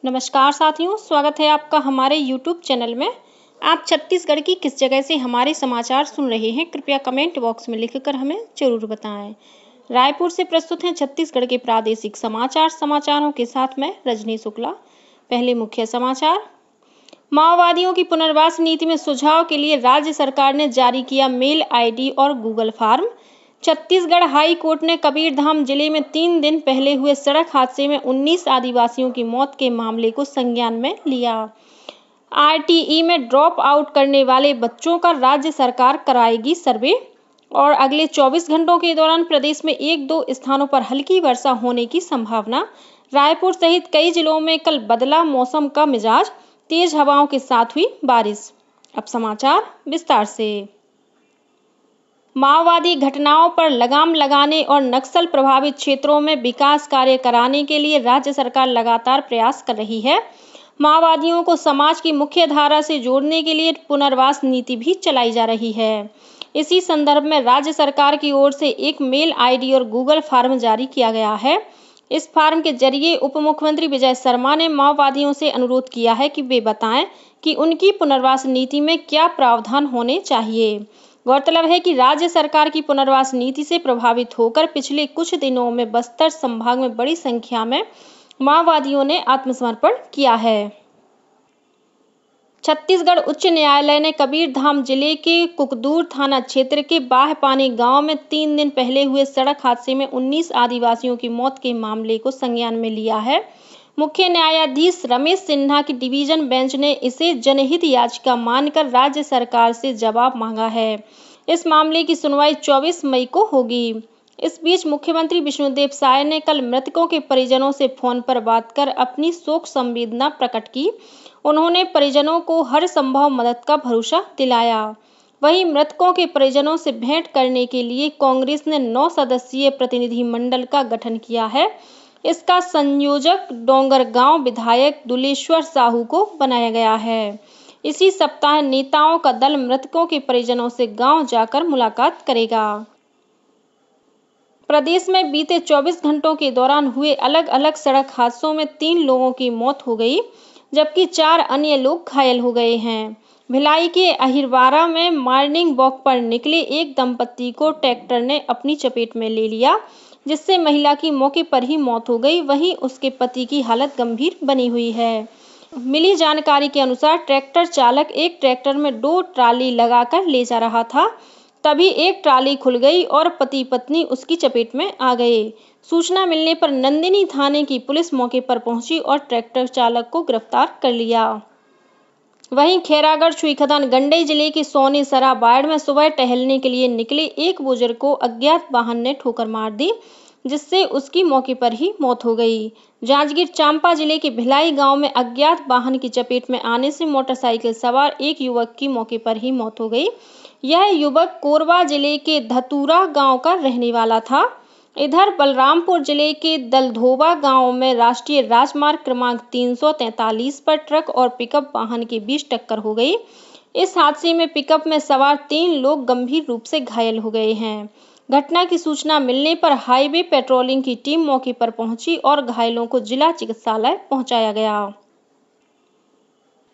नमस्कार साथियों, स्वागत है आपका हमारे YouTube चैनल में। आप छत्तीसगढ़ की किस जगह से हमारे समाचार सुन रहे हैं, कृपया कमेंट बॉक्स में लिखकर हमें जरूर बताएं। रायपुर से प्रस्तुत हैं छत्तीसगढ़ के प्रादेशिक समाचार। समाचारों के साथ मैं रजनी शुक्ला। पहले मुख्य समाचार। माओवादियों की पुनर्वास नीति में सुझाव के लिए राज्य सरकार ने जारी किया मेल ID और Google form. Chhattisgarh high court ने कबीरधाम जिले में 3 दिन पहले हुए सड़क हादसे में 19 आदिवासियों की मौत के मामले को संज्ञान में लिया। RTE में ड्रॉप आउट करने वाले बच्चों का राज्य सरकार कराएगी सर्वे। और अगले 24 घंटों के दौरान प्रदेश में 1-2 स्थानों पर हल्की वर्षा होने की संभावना। रायपुर सहित कई जिलों में कल बदला मौसम का मिजाज, तेज हवाओं के साथ हुई बारिश। अब समाचार विस्तार से। माओवादी घटनाओं पर लगाम लगाने और नक्सल प्रभावित क्षेत्रों में विकास कार्य कराने के लिए राज्य सरकार लगातार प्रयास कर रही है। माओवादियों को समाज की मुख्य धारा से जोड़ने के लिए पुनर्वास नीति भी चलाई जा रही है। इसी संदर्भ में राज्य सरकार की ओर से एक मेल ID और गूगल फॉर्म जारी किया गया है। इस फॉर्म के जरिए उप मुख्यमंत्री विजय शर्मा ने माओवादियों से अनुरोध किया है कि वे बताएं कि उनकी पुनर्वास नीति में क्या प्रावधान होने चाहिए। गौरतलब है कि राज्य सरकार की पुनर्वास नीति से प्रभावित होकर पिछले कुछ दिनों में बस्तर संभाग में बड़ी संख्या में माओवादियों ने आत्मसमर्पण किया है। छत्तीसगढ़ उच्च न्यायालय ने कबीरधाम जिले के कुकदूर थाना क्षेत्र के बाहपानी गांव में 3 दिन पहले हुए सड़क हादसे में 19 आदिवासियों की मौत के मामले को संज्ञान में लिया है। मुख्य न्यायाधीश रमेश सिन्हा की डिवीजन बेंच ने इसे जनहित याचिका मानकर राज्य सरकार से जवाब मांगा है। इस मामले की सुनवाई 24 मई को होगी। इस बीच मुख्यमंत्री विष्णुदेव साय ने कल मृतकों के परिजनों से फोन पर बात कर अपनी शोक संवेदना प्रकट की। उन्होंने परिजनों को हर संभव मदद का भरोसा दिलाया। वहीं मृतकों के परिजनों से भेंट करने के लिए कांग्रेस ने 9 सदस्यीय प्रतिनिधि मंडल का गठन किया है। इसका संयोजक डोंगरगांव विधायक दुलेश्वर साहू को बनाया गया है। इसी सप्ताह नेताओं का दल मृतकों के परिजनों से गांव जाकर मुलाकात करेगा। प्रदेश में बीते 24 घंटों के दौरान हुए अलग अलग सड़क हादसों में 3 लोगों की मौत हो गई, जबकि 4 अन्य लोग घायल हो गए हैं। भिलाई के अहिरवारा में मॉर्निंग वॉक पर निकले एक दंपत्ति को ट्रैक्टर ने अपनी चपेट में ले लिया, जिससे महिला की मौके पर ही मौत हो गई। वहीं उसके पति की हालत गंभीर बनी हुई है। मिली जानकारी के अनुसार ट्रैक्टर चालक एक ट्रैक्टर में 2 ट्राली लगाकर ले जा रहा था। तभी एक ट्राली खुल गई और पति पत्नी उसकी चपेट में आ गए। सूचना मिलने पर नंदिनी थाने की पुलिस मौके पर पहुंची और ट्रैक्टर चालक को गिरफ्तार कर लिया। वहीं खैरागढ़ छुईखदान गंडई जिले के सोनीसरा बाड़ में सुबह टहलने के लिए निकले एक बुजुर्ग को अज्ञात वाहन ने ठोकर मार दी, जिससे उसकी मौके पर ही मौत हो गई। जांजगीर चांपा जिले के भिलाई गांव में अज्ञात वाहन की चपेट में आने से मोटरसाइकिल सवार एक युवक की मौके पर ही मौत हो गई। यह युवक कोरबा जिले के धतूरा गांव का रहने वाला था। इधर बलरामपुर जिले के दलधोबा गांव में राष्ट्रीय राजमार्ग क्रमांक 343 पर ट्रक और पिकअप वाहन के बीच टक्कर हो गई। इस हादसे में पिकअप में सवार 3 लोग गंभीर रूप से घायल हो गए हैं। घटना की सूचना मिलने पर हाईवे पेट्रोलिंग की टीम मौके पर पहुंची और घायलों को जिला चिकित्सालय पहुंचाया गया।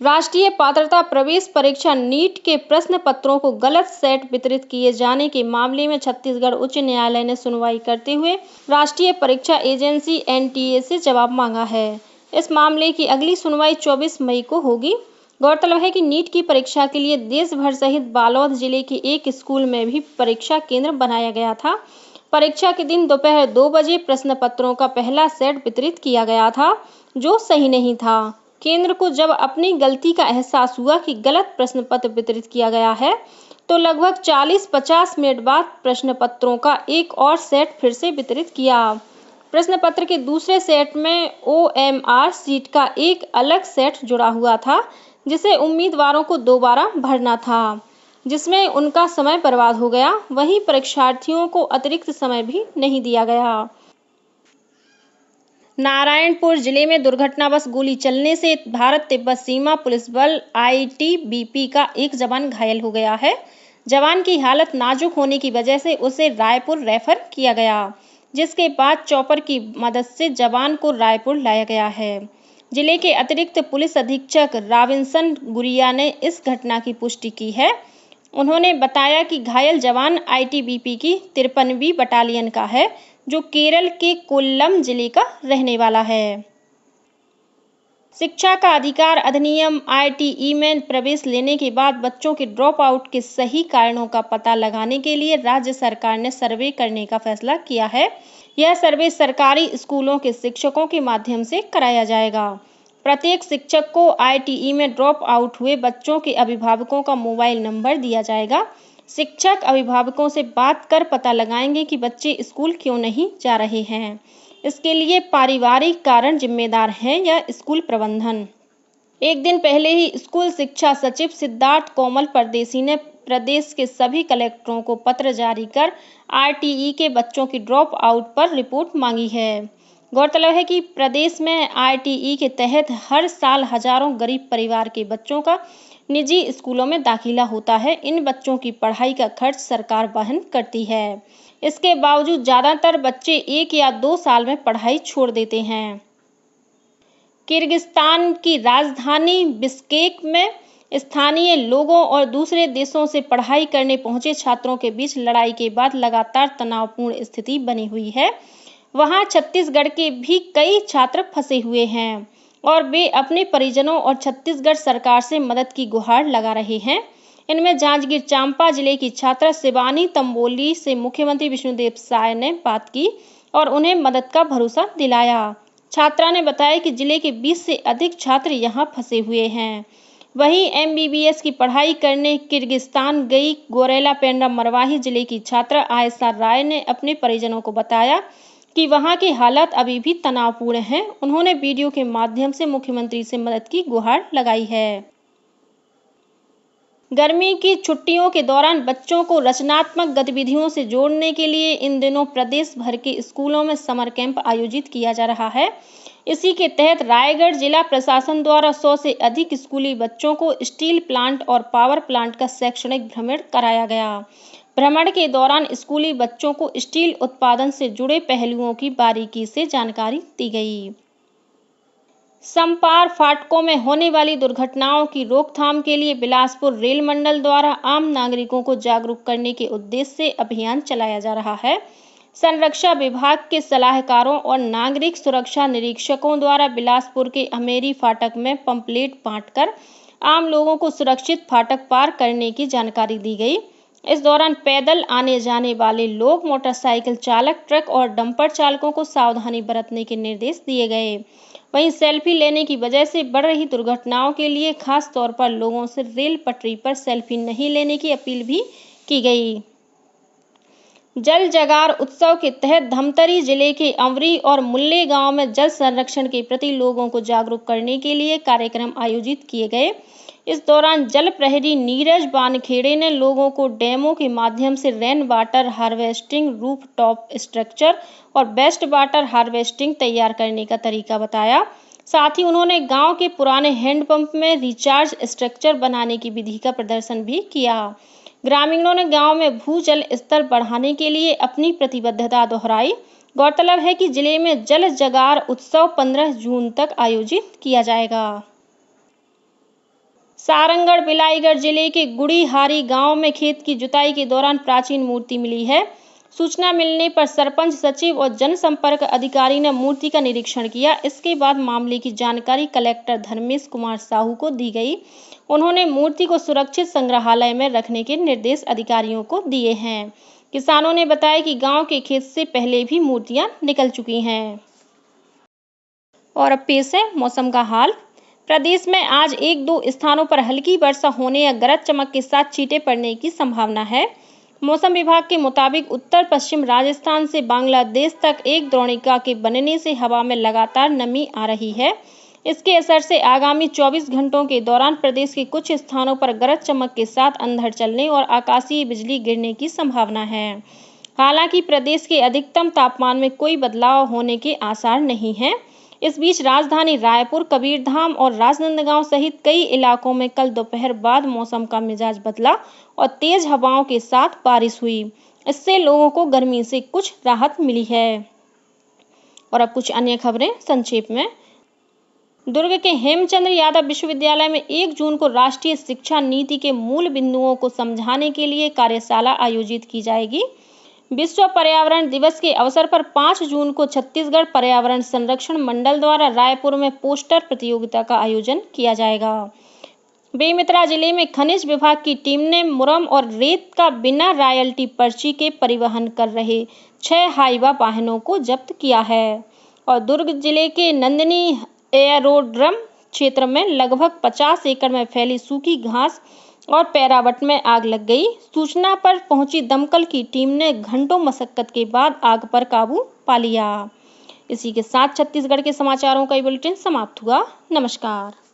राष्ट्रीय पात्रता प्रवेश परीक्षा नीट के प्रश्न पत्रों को गलत सेट वितरित किए जाने के मामले में छत्तीसगढ़ उच्च न्यायालय ने सुनवाई करते हुए राष्ट्रीय परीक्षा एजेंसी NTA से जवाब मांगा है। इस मामले की अगली सुनवाई 24 मई को होगी। गौरतलब है कि नीट की परीक्षा के लिए देश भर सहित बालोद जिले के एक स्कूल में भी परीक्षा केंद्र बनाया गया था। परीक्षा के दिन दोपहर 2 बजे प्रश्न पत्रों का पहला सेट वितरित किया गया था, जो सही नहीं था। केंद्र को जब अपनी गलती का एहसास हुआ कि गलत प्रश्न पत्र वितरित किया गया है, तो लगभग 40-50 मिनट बाद प्रश्न पत्रों का एक और सेट फिर से वितरित किया। प्रश्न पत्र के दूसरे सेट में OMR सीट का एक अलग सेट जुड़ा हुआ था, जिसे उम्मीदवारों को दोबारा भरना था, जिसमें उनका समय बर्बाद हो गया। वहीं परीक्षार्थियों को अतिरिक्त समय भी नहीं दिया गया। नारायणपुर जिले में दुर्घटनावश गोली चलने से भारत तिब्बत सीमा पुलिस बल ITBP का एक जवान घायल हो गया है। जवान की हालत नाजुक होने की वजह से उसे रायपुर रेफर किया गया, जिसके बाद चॉपर की मदद से जवान को रायपुर लाया गया है। जिले के अतिरिक्त पुलिस अधीक्षक रॉबिन्सन गुरिया ने इस घटना की पुष्टि की है। उन्होंने बताया कि घायल जवान आईटीबीपी की 53वीं बटालियन का है, जो केरल के कोल्लम जिले का रहने वाला है। शिक्षा का अधिकार अधिनियम आईटीई में प्रवेश लेने के बाद बच्चों के ड्रॉप आउट के सही कारणों का पता लगाने के लिए राज्य सरकार ने सर्वे करने का फैसला किया है। यह सर्वे सरकारी स्कूलों के शिक्षकों के माध्यम से कराया जाएगा। प्रत्येक शिक्षक को आईटीई में ड्रॉप आउट हुए बच्चों के अभिभावकों का मोबाइल नंबर दिया जाएगा। शिक्षक अभिभावकों से बात कर पता लगाएंगे कि बच्चे स्कूल क्यों नहीं जा रहे हैं। इसके लिए पारिवारिक कारण जिम्मेदार हैं या स्कूल प्रबंधन। एक दिन पहले ही स्कूल शिक्षा सचिव सिद्धार्थ कोमल परदेसी ने प्रदेश के सभी कलेक्टरों को पत्र जारी कर आरटीई के बच्चों की ड्रॉप आउट पर रिपोर्ट मांगी है। गौरतलब है कि प्रदेश में आरटीई के तहत हर साल हजारों गरीब परिवार के बच्चों का निजी स्कूलों में दाखिला होता है। इन बच्चों की पढ़ाई का खर्च सरकार वहन करती है। इसके बावजूद ज्यादातर बच्चे 1 या 2 साल में पढ़ाई छोड़ देते हैं। किर्गिस्तान की राजधानी बिश्केक में स्थानीय लोगों और दूसरे देशों से पढ़ाई करने पहुंचे छात्रों के बीच लड़ाई के बाद लगातार तनावपूर्ण स्थिति बनी हुई है। वहां छत्तीसगढ़ के भी कई छात्र फंसे हुए हैं और वे अपने परिजनों और छत्तीसगढ़ सरकार से मदद की गुहार लगा रहे हैं। इनमें जांजगीर चांपा जिले की छात्रा शिवानी तंबोली से मुख्यमंत्री विष्णुदेव साय ने बात की और उन्हें मदद का भरोसा दिलाया। छात्रा ने बताया कि जिले के 20 से अधिक छात्र यहां फंसे हुए हैं। वहीं एमबीबीएस की पढ़ाई करने किर्गिस्तान गई गोरेला पेंड्रा मरवाही जिले की छात्रा आयशा राय ने अपने परिजनों को बताया कि वहां की हालत अभी भी तनावपूर्ण है। उन्होंने वीडियो के माध्यम से मुख्यमंत्री से मदद की गुहार लगाई है। गर्मी की छुट्टियों के दौरान बच्चों को रचनात्मक गतिविधियों से जोड़ने के लिए इन दिनों प्रदेश भर के स्कूलों में समर कैंप आयोजित किया जा रहा है। इसी के तहत रायगढ़ जिला प्रशासन द्वारा 100 से अधिक स्कूली बच्चों को स्टील प्लांट और पावर प्लांट का शैक्षणिक भ्रमण कराया गया। भ्रमण के दौरान स्कूली बच्चों को स्टील उत्पादन से जुड़े पहलुओं की बारीकी से जानकारी दी गई। समपार फाटकों में होने वाली दुर्घटनाओं की रोकथाम के लिए बिलासपुर रेल मंडल द्वारा आम नागरिकों को जागरूक करने के उद्देश्य से अभियान चलाया जा रहा है। संरक्षा विभाग के सलाहकारों और नागरिक सुरक्षा निरीक्षकों द्वारा बिलासपुर के अमेरी फाटक में पंपलेट बांटकर आम लोगों को सुरक्षित फाटक पार करने की जानकारी दी गई। इस दौरान पैदल आने जाने वाले लोग, मोटरसाइकिल चालक, ट्रक और डंपर चालकों को सावधानी बरतने के निर्देश दिए गए। वहीं सेल्फी लेने की वजह से बढ़ रही दुर्घटनाओं के लिए खास तौर पर लोगों से रेल पटरी पर सेल्फी नहीं लेने की अपील भी की गई। जल जगार उत्सव के तहत धमतरी जिले के अंवरी और मुल्ले गांव में जल संरक्षण के प्रति लोगों को जागरूक करने के लिए कार्यक्रम आयोजित किए गए। इस दौरान जल प्रहरी नीरज बानखेड़े ने लोगों को डैमों के माध्यम से rain water harvesting, roof top structure और बेस्ट वाटर हार्वेस्टिंग तैयार करने का तरीका बताया। साथ ही उन्होंने गांव के पुराने हैंडपंप में रिचार्ज स्ट्रक्चर बनाने की विधि का प्रदर्शन भी किया। ग्रामीणों ने गांव में भूजल स्तर बढ़ाने के लिए अपनी प्रतिबद्धता दोहराई। गौरतलब है कि जिले में जल जगार उत्सव 15 जून तक आयोजित किया जाएगा। सारंगढ़ बिलाईगढ़ जिले के गुड़ीहारी गांव में खेत की जुताई के दौरान प्राचीन मूर्ति मिली है। सूचना मिलने पर सरपंच, सचिव और जनसंपर्क अधिकारी ने मूर्ति का निरीक्षण किया। इसके बाद मामले की जानकारी कलेक्टर धर्मेश कुमार साहू को दी गई। उन्होंने मूर्ति को सुरक्षित संग्रहालय में रखने के निर्देश अधिकारियों को दिए हैं। किसानों ने बताया कि गांव के खेत से पहले भी मूर्तियां निकल चुकी हैं। और अब पेश है मौसम का हाल। प्रदेश में आज 1-2 स्थानों पर हल्की वर्षा होने या गरज चमक के साथ छींटे पड़ने की संभावना है। मौसम विभाग के मुताबिक उत्तर पश्चिम राजस्थान से बांग्लादेश तक एक द्रोणिका के बनने से हवा में लगातार नमी आ रही है। इसके असर से आगामी 24 घंटों के दौरान प्रदेश के कुछ स्थानों पर गरज चमक के साथ अंधड़ चलने और आकाशीय बिजली गिरने की संभावना है। हालांकि प्रदेश के अधिकतम तापमान में कोई बदलाव होने के आसार नहीं है। इस बीच राजधानी रायपुर, कबीरधाम और राजनांदगांव सहित कई इलाकों में कल दोपहर बाद मौसम का मिजाज बदला और तेज हवाओं के साथ बारिश हुई। इससे लोगों को गर्मी से कुछ राहत मिली है। और अब कुछ अन्य खबरें संक्षेप में। दुर्ग के हेमचंद्र यादव विश्वविद्यालय में 1 जून को राष्ट्रीय शिक्षा नीति के मूल बिंदुओं को समझाने के लिए कार्यशाला आयोजित की जाएगी। विश्व पर्यावरण दिवस के अवसर पर 5 जून को छत्तीसगढ़ पर्यावरण संरक्षण मंडल द्वारा रायपुर में पोस्टर प्रतियोगिता का आयोजन किया जाएगा। बेमेतरा जिले में खनिज विभाग की टीम ने मुरम और रेत का बिना रॉयल्टी पर्ची के परिवहन कर रहे 6 हाईवा वाहनों को जब्त किया है। और दुर्ग जिले के नंदिनी एयरोड्रम क्षेत्र में लगभग 50 एकड़ में फैली सूखी घास और पैरावट में आग लग गई। सूचना पर पहुंची दमकल की टीम ने घंटों मशक्कत के बाद आग पर काबू पा लिया। इसी के साथ छत्तीसगढ़ के समाचारों का ये बुलेटिन समाप्त हुआ। नमस्कार।